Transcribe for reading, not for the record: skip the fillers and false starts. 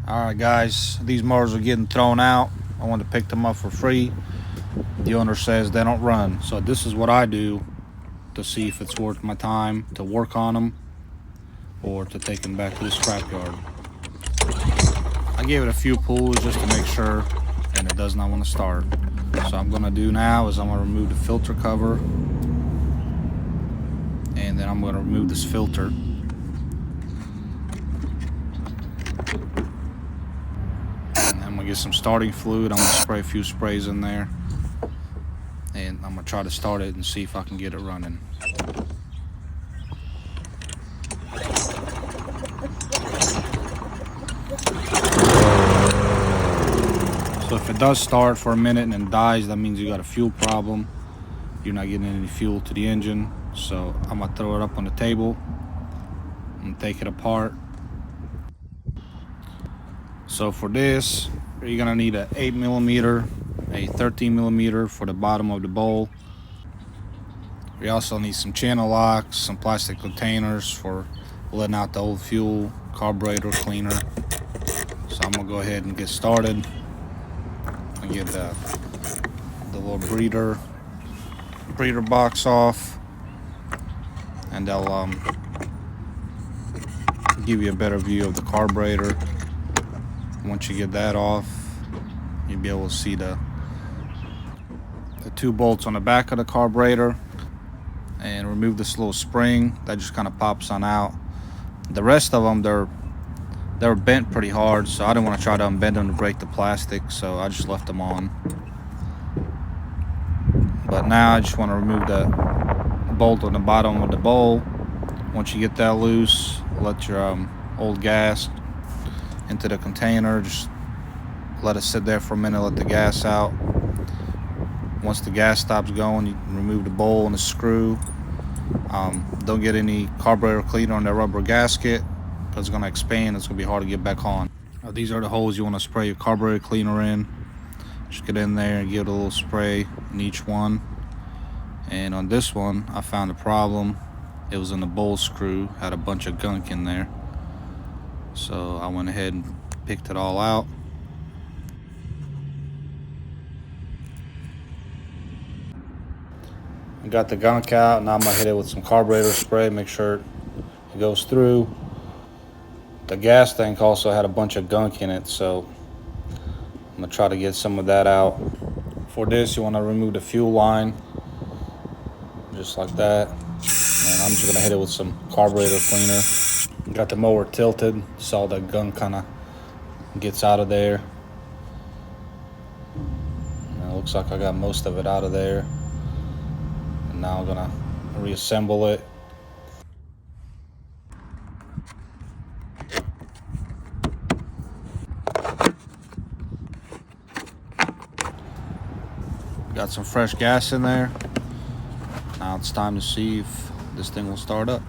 Alright guys, these mowers are getting thrown out. I wanted to pick them up for free. The owner says they don't run. So this is what I do to see if it's worth my time to work on them or to take them back to the scrapyard. I gave it a few pulls just to make sure, and it does not want to start. So I'm going to do now is I'm going to remove the filter cover, and then I'm going to remove this filter. And I'm going to get some starting fluid. I'm going to spray a few sprays in there, and I'm going to try to start it and see if I can get it running. So if it does start for a minute and then dies, that means you got a fuel problem. You're not getting any fuel to the engine. So I'm gonna throw it up on the table and take it apart. So for this, you're gonna need an 8mm, a 13mm for the bottom of the bowl. We also need some channel locks, some plastic containers for letting out the old fuel, carburetor cleaner. So I'm gonna go ahead and get started. I get the little breather box off, and they'll give you a better view of the carburetor. Once you get that off, you'll be able to see the two bolts on the back of the carburetor, and remove this little spring that just kind of pops on out. The rest of them, they're bent pretty hard, so I didn't want to try to unbend them to break the plastic, so I just left them on. But now I just want to remove the bolt on the bottom of the bowl. Once you get that loose, let your old gas into the container. Just let it sit there for a minute, let the gas out. Once the gas stops going, you can remove the bowl and the screw. Don't get any carburetor cleaner on that rubber gasket, because it's going to expand. It's going to be hard to get back on. These are the holes you want to spray your carburetor cleaner in. Just get in there and give it a little spray in each one. And on this one, I found a problem. It was in the bowl screw, had a bunch of gunk in there. So I went ahead and picked it all out. I got the gunk out. Now I'm going to hit it with some carburetor spray, make sure it goes through. The gas tank also had a bunch of gunk in it, so I'm going to try to get some of that out. For this, you want to remove the fuel line, just like that. And I'm just going to hit it with some carburetor cleaner. Got the mower tilted, so all that gunk kind of gets out of there. And it looks like I got most of it out of there. And now I'm going to reassemble it. Got some fresh gas in there. Now it's time to see if this thing will start up.